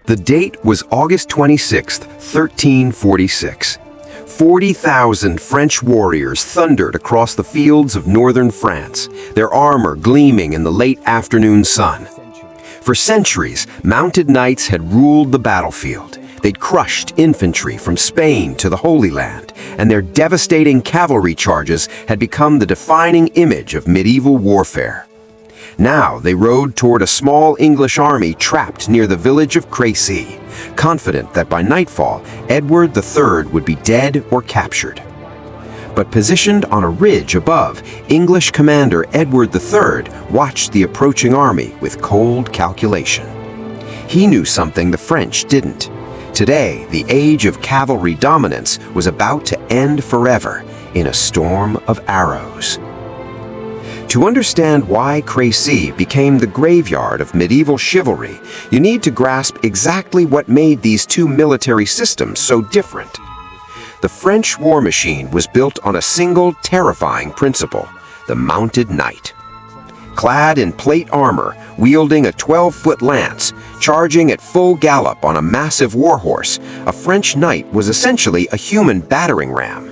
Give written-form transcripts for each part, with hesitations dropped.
The date was August 26, 1346. 40,000 French warriors thundered across the fields of northern France, their armor gleaming in the late afternoon sun. For centuries, mounted knights had ruled the battlefield. They'd crushed infantry from Spain to the Holy Land, and their devastating cavalry charges had become the defining image of medieval warfare. Now they rode toward a small English army trapped near the village of Crécy, confident that by nightfall, Edward III would be dead or captured. But positioned on a ridge above, English commander Edward III watched the approaching army with cold calculation. He knew something the French didn't. Today, the age of cavalry dominance was about to end forever in a storm of arrows. To understand why Crécy became the graveyard of medieval chivalry, you need to grasp exactly what made these two military systems so different. The French war machine was built on a single terrifying principle: the mounted knight. Clad in plate armor, wielding a 12-foot lance, charging at full gallop on a massive warhorse, a French knight was essentially a human battering ram.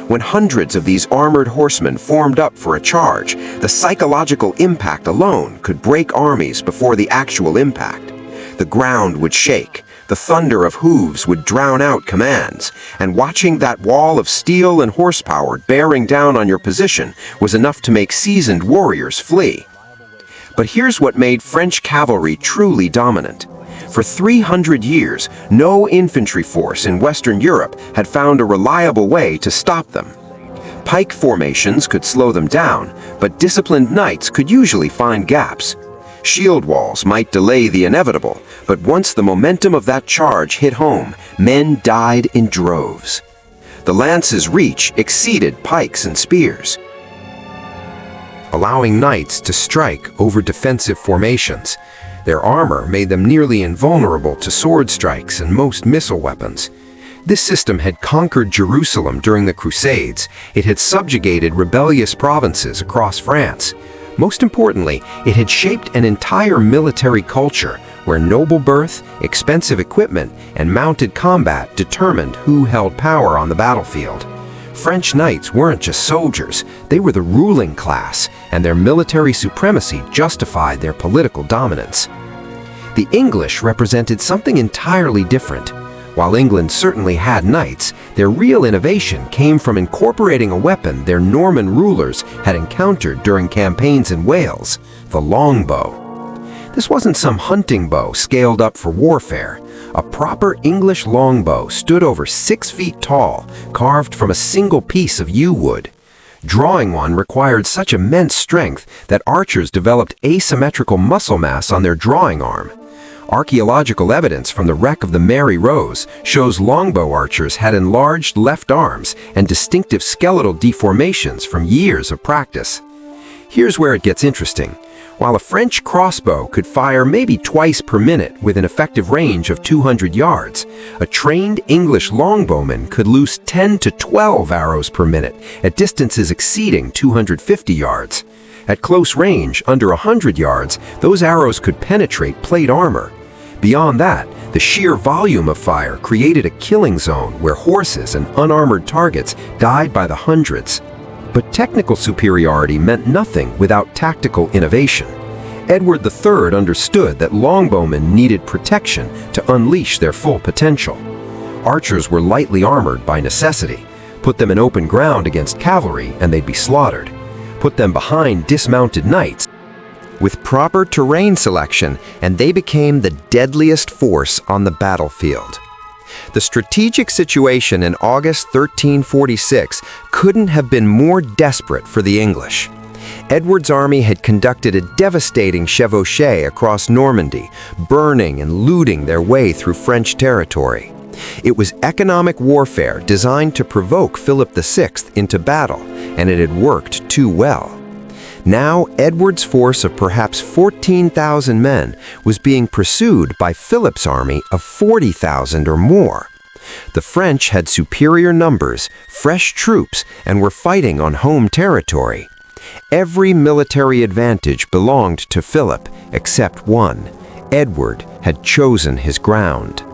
When hundreds of these armored horsemen formed up for a charge, the psychological impact alone could break armies before the actual impact. The ground would shake, the thunder of hooves would drown out commands, and watching that wall of steel and horsepower bearing down on your position was enough to make seasoned warriors flee. But here's what made French cavalry truly dominant. For 300 years, no infantry force in Western Europe had found a reliable way to stop them. Pike formations could slow them down, but disciplined knights could usually find gaps. Shield walls might delay the inevitable, but once the momentum of that charge hit home, men died in droves. The lance's reach exceeded pikes and spears, allowing knights to strike over defensive formations. Their armor made them nearly invulnerable to sword strikes and most missile weapons. This system had conquered Jerusalem during the Crusades. It had subjugated rebellious provinces across France. Most importantly, it had shaped an entire military culture where noble birth, expensive equipment, and mounted combat determined who held power on the battlefield. French knights weren't just soldiers, they were the ruling class, and their military supremacy justified their political dominance. The English represented something entirely different. While England certainly had knights, their real innovation came from incorporating a weapon their Norman rulers had encountered during campaigns in Wales: the longbow. This wasn't some hunting bow scaled up for warfare. A proper English longbow stood over 6 feet tall, carved from a single piece of yew wood. Drawing one required such immense strength that archers developed asymmetrical muscle mass on their drawing arm. Archaeological evidence from the wreck of the Mary Rose shows longbow archers had enlarged left arms and distinctive skeletal deformations from years of practice. Here's where it gets interesting. While a French crossbow could fire maybe twice per minute with an effective range of 200 yards, a trained English longbowman could loose 10 to 12 arrows per minute at distances exceeding 250 yards. At close range, under 100 yards, those arrows could penetrate plate armor. Beyond that, the sheer volume of fire created a killing zone where horses and unarmored targets died by the hundreds. But technical superiority meant nothing without tactical innovation. Edward III understood that longbowmen needed protection to unleash their full potential. Archers were lightly armored by necessity. Put them in open ground against cavalry and they'd be slaughtered. Put them behind dismounted knights with proper terrain selection, and they became the deadliest force on the battlefield. The strategic situation in August 1346 couldn't have been more desperate for the English. Edward's army had conducted a devastating chevauchée across Normandy, burning and looting their way through French territory. It was economic warfare designed to provoke Philip VI into battle, and it had worked too well. Now, Edward's force of perhaps 14,000 men was being pursued by Philip's army of 40,000 or more. The French had superior numbers, fresh troops, and were fighting on home territory. Every military advantage belonged to Philip except one. Edward had chosen his ground.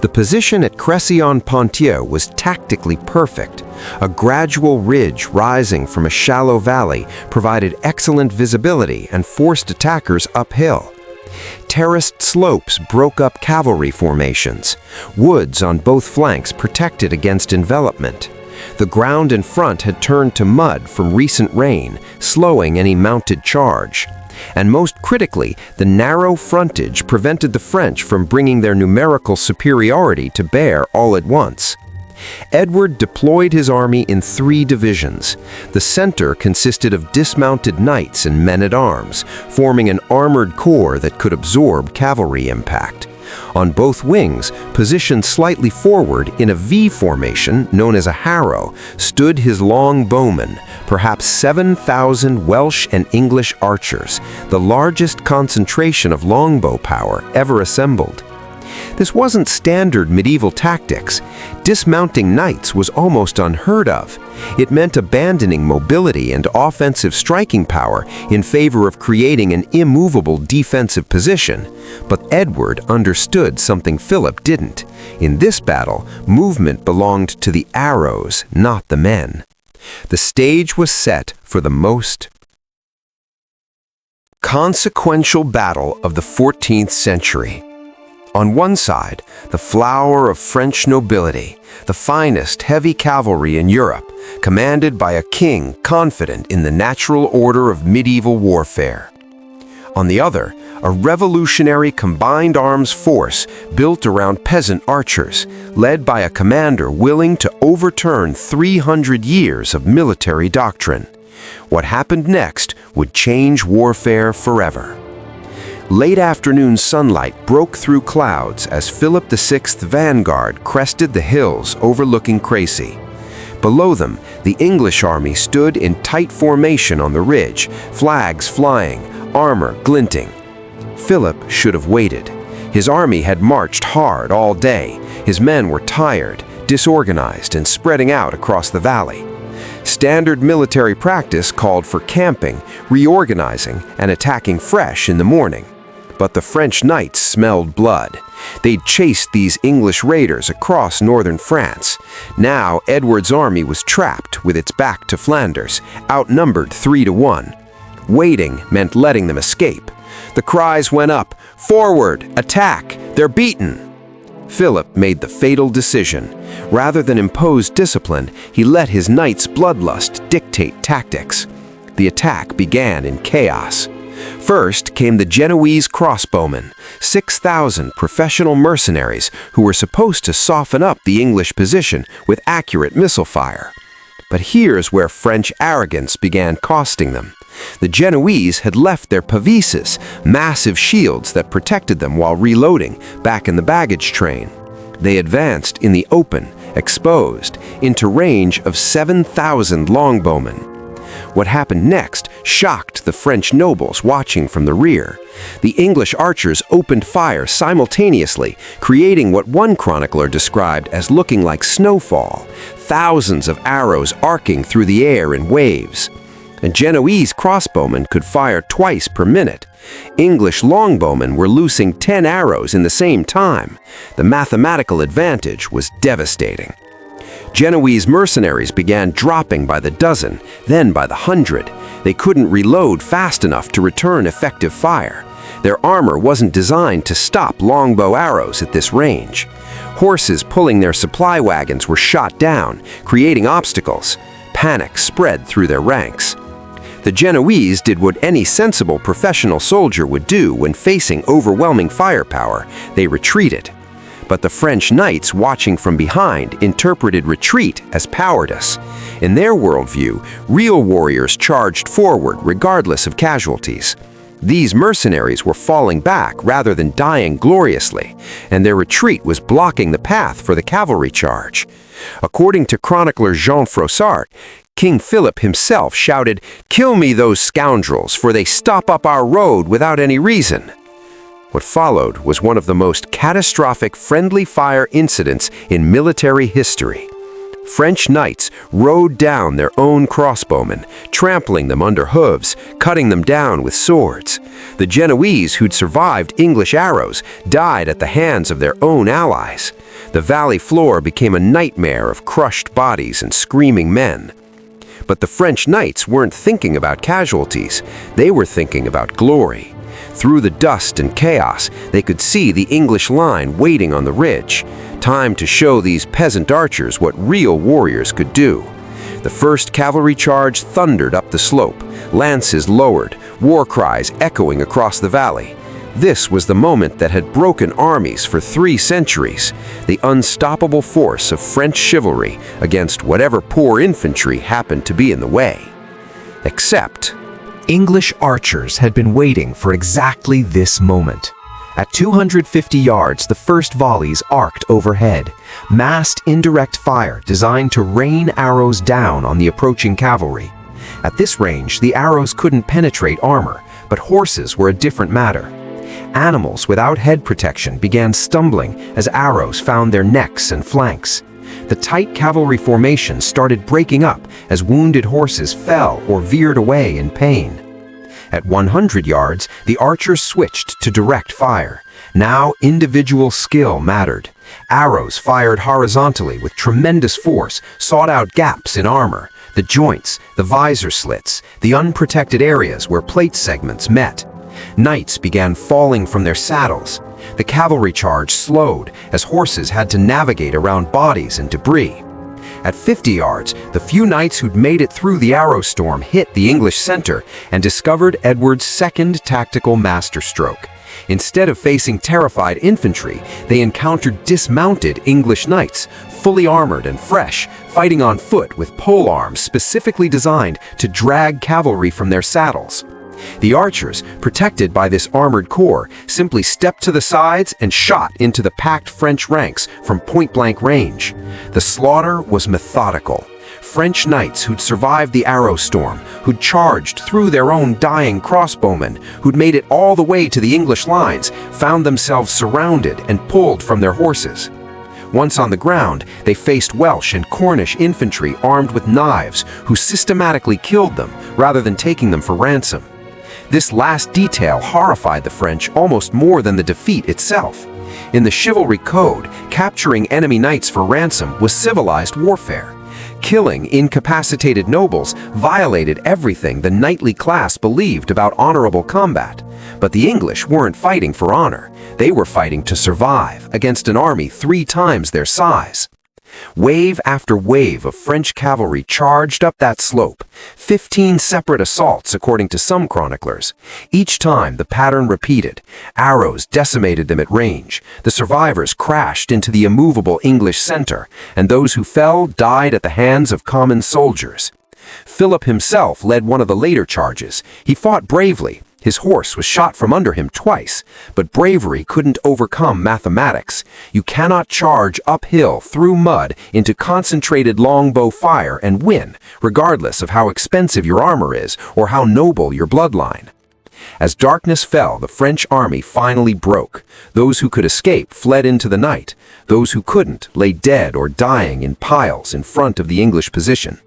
The position at Crécy-en-Ponthieu was tactically perfect. A gradual ridge rising from a shallow valley provided excellent visibility and forced attackers uphill. Terraced slopes broke up cavalry formations. Woods on both flanks protected against envelopment. The ground in front had turned to mud from recent rain, slowing any mounted charge. And most critically, the narrow frontage prevented the French from bringing their numerical superiority to bear all at once. Edward deployed his army in 3 divisions. The center consisted of dismounted knights and men-at-arms, forming an armored corps that could absorb cavalry impact. On both wings, positioned slightly forward in a V formation known as a harrow, stood his longbowmen, perhaps 7,000 Welsh and English archers, the largest concentration of longbow power ever assembled. This wasn't standard medieval tactics. Dismounting knights was almost unheard of. It meant abandoning mobility and offensive striking power in favor of creating an immovable defensive position. But Edward understood something Philip didn't. In this battle, movement belonged to the arrows, not the men. The stage was set for the most consequential battle of the 14th century. On one side, the flower of French nobility, the finest heavy cavalry in Europe, commanded by a king confident in the natural order of medieval warfare. On the other, a revolutionary combined arms force built around peasant archers, led by a commander willing to overturn 300 years of military doctrine. What happened next would change warfare forever. Late afternoon sunlight broke through clouds as Philip VI's vanguard crested the hills overlooking Crécy. Below them, the English army stood in tight formation on the ridge, flags flying, armor glinting. Philip should have waited. His army had marched hard all day. His men were tired, disorganized, and spreading out across the valley. Standard military practice called for camping, reorganizing, and attacking fresh in the morning. But the French knights smelled blood. They'd chased these English raiders across northern France. Now Edward's army was trapped with its back to Flanders, outnumbered 3-1. Waiting meant letting them escape. The cries went up, "Forward! Attack! They're beaten!" Philip made the fatal decision. Rather than impose discipline, he let his knights' bloodlust dictate tactics. The attack began in chaos. First came the Genoese crossbowmen, 6,000 professional mercenaries who were supposed to soften up the English position with accurate missile fire. But here's where French arrogance began costing them. The Genoese had left their pavises, massive shields that protected them while reloading, back in the baggage train. They advanced in the open, exposed, into range of 7,000 longbowmen. What happened next shocked the French nobles watching from the rear. The English archers opened fire simultaneously, creating what one chronicler described as looking like snowfall, thousands of arrows arcing through the air in waves. A Genoese crossbowman could fire twice per minute. English longbowmen were loosing 10 arrows in the same time. The mathematical advantage was devastating. Genoese mercenaries began dropping by the dozen, then by the 100. They couldn't reload fast enough to return effective fire. Their armor wasn't designed to stop longbow arrows at this range. Horses pulling their supply wagons were shot down, creating obstacles. Panic spread through their ranks. The Genoese did what any sensible professional soldier would do when facing overwhelming firepower. They retreated. But the French knights watching from behind interpreted retreat as cowardice. In their worldview, real warriors charged forward regardless of casualties. These mercenaries were falling back rather than dying gloriously, and their retreat was blocking the path for the cavalry charge. According to chronicler Jean Froissart, King Philip himself shouted, "Kill me those scoundrels, for they stop up our road without any reason." What followed was one of the most catastrophic friendly fire incidents in military history. French knights rode down their own crossbowmen, trampling them under hooves, cutting them down with swords. The Genoese who'd survived English arrows died at the hands of their own allies. The valley floor became a nightmare of crushed bodies and screaming men. But the French knights weren't thinking about casualties, they were thinking about glory. Through the dust and chaos, they could see the English line waiting on the ridge. Time to show these peasant archers what real warriors could do. The first cavalry charge thundered up the slope, lances lowered, war cries echoing across the valley. This was the moment that had broken armies for 3 centuries, the unstoppable force of French chivalry against whatever poor infantry happened to be in the way. Except, English archers had been waiting for exactly this moment. At 250 yards, the first volleys arced overhead, massed indirect fire designed to rain arrows down on the approaching cavalry. At this range, the arrows couldn't penetrate armor, but horses were a different matter. Animals without head protection began stumbling as arrows found their necks and flanks. The tight cavalry formation started breaking up as wounded horses fell or veered away in pain. At 100 yards, the archers switched to direct fire. Now individual skill mattered. Arrows fired horizontally with tremendous force sought out gaps in armor, the joints, the visor slits, the unprotected areas where plate segments met. Knights began falling from their saddles. The cavalry charge slowed as horses had to navigate around bodies and debris. At 50 yards, the few knights who'd made it through the arrow storm hit the English center and discovered Edward's second tactical masterstroke. Instead of facing terrified infantry, they encountered dismounted English knights, fully armored and fresh, fighting on foot with polearms specifically designed to drag cavalry from their saddles. The archers, protected by this armored corps, simply stepped to the sides and shot into the packed French ranks from point-blank range. The slaughter was methodical. French knights who'd survived the arrow storm, who'd charged through their own dying crossbowmen, who'd made it all the way to the English lines, found themselves surrounded and pulled from their horses. Once on the ground, they faced Welsh and Cornish infantry armed with knives, who systematically killed them rather than taking them for ransom. This last detail horrified the French almost more than the defeat itself. In the chivalry code, capturing enemy knights for ransom was civilized warfare. Killing incapacitated nobles violated everything the knightly class believed about honorable combat. But the English weren't fighting for honor. They were fighting to survive against an army 3 times their size. Wave after wave of French cavalry charged up that slope, 15 separate assaults according to some chroniclers. Each time the pattern repeated. Arrows decimated them at range, the survivors crashed into the immovable English center, and those who fell died at the hands of common soldiers. Philip himself led one of the later charges. He fought bravely. His horse was shot from under him twice, but bravery couldn't overcome mathematics. You cannot charge uphill through mud into concentrated longbow fire and win, regardless of how expensive your armor is or how noble your bloodline. As darkness fell, the French army finally broke. Those who could escape fled into the night. Those who couldn't lay dead or dying in piles in front of the English position.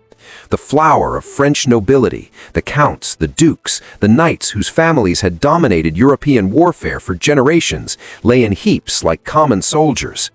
The flower of French nobility, the counts, the dukes, the knights whose families had dominated European warfare for generations, lay in heaps like common soldiers.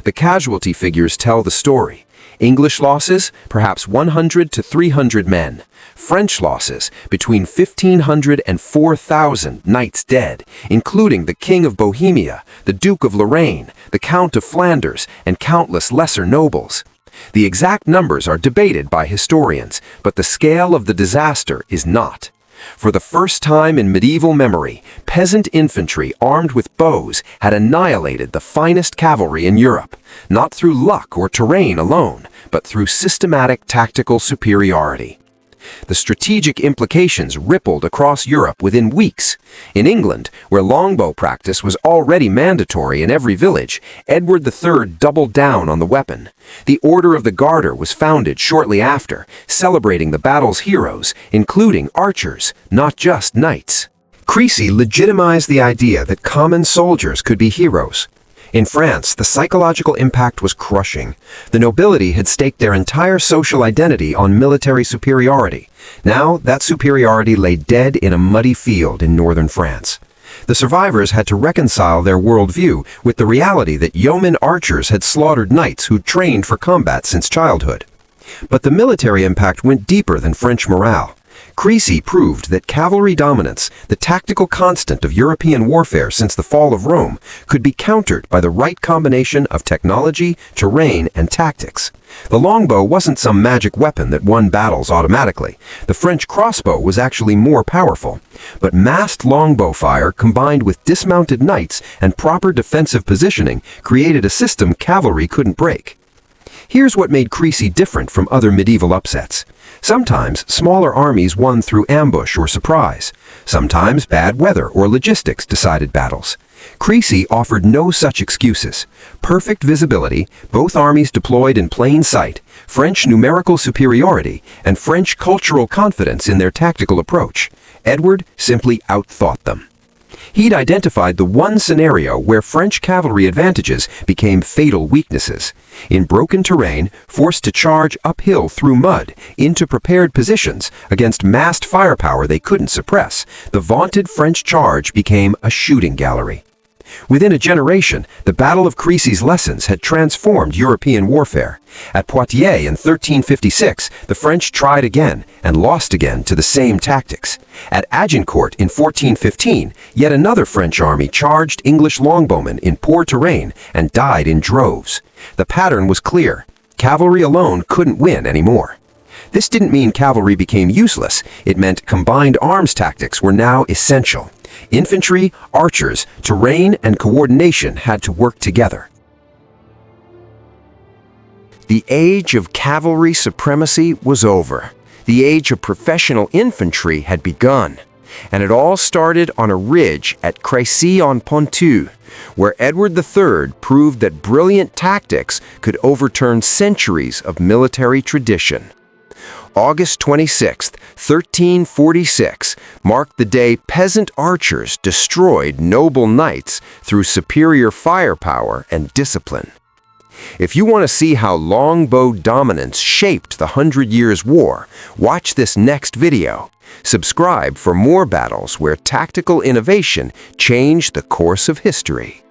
The casualty figures tell the story. English losses, perhaps 100 to 300 men. French losses, between 1,500 and 4,000 knights dead, including the King of Bohemia, the Duke of Lorraine, the Count of Flanders, and countless lesser nobles. The exact numbers are debated by historians, but the scale of the disaster is not. For the first time in medieval memory, peasant infantry armed with bows had annihilated the finest cavalry in Europe, not through luck or terrain alone, but through systematic tactical superiority. The strategic implications rippled across Europe within weeks. In England, where longbow practice was already mandatory in every village, Edward III doubled down on the weapon. The Order of the Garter was founded shortly after, celebrating the battle's heroes, including archers, not just knights. Crécy legitimized the idea that common soldiers could be heroes. In France, the psychological impact was crushing. The nobility had staked their entire social identity on military superiority. Now, that superiority lay dead in a muddy field in northern France. The survivors had to reconcile their worldview with the reality that yeoman archers had slaughtered knights who'd trained for combat since childhood. But the military impact went deeper than French morale. Crécy proved that cavalry dominance, the tactical constant of European warfare since the fall of Rome, could be countered by the right combination of technology, terrain, and tactics. The longbow wasn't some magic weapon that won battles automatically. The French crossbow was actually more powerful. But massed longbow fire combined with dismounted knights and proper defensive positioning created a system cavalry couldn't break. Here's what made Crécy different from other medieval upsets. Sometimes smaller armies won through ambush or surprise. Sometimes bad weather or logistics decided battles. Crécy offered no such excuses. Perfect visibility, both armies deployed in plain sight, French numerical superiority, and French cultural confidence in their tactical approach. Edward simply outthought them. He'd identified the one scenario where French cavalry advantages became fatal weaknesses. In broken terrain, forced to charge uphill through mud into prepared positions against massed firepower they couldn't suppress, the vaunted French charge became a shooting gallery. Within a generation, the Battle of Crécy's lessons had transformed European warfare. At Poitiers in 1356, the French tried again and lost again to the same tactics. At Agincourt in 1415, yet another French army charged English longbowmen in poor terrain and died in droves. The pattern was clear. Cavalry alone couldn't win anymore. This didn't mean cavalry became useless. It meant combined arms tactics were now essential. Infantry, archers, terrain, and coordination had to work together. The age of cavalry supremacy was over. The age of professional infantry had begun. And it all started on a ridge at Crécy-en-Ponthieu, where Edward III proved that brilliant tactics could overturn centuries of military tradition. August 26, 1346, marked the day peasant archers destroyed noble knights through superior firepower and discipline. If you want to see how longbow dominance shaped the 100 Years' War, watch this next video. Subscribe for more battles where tactical innovation changed the course of history.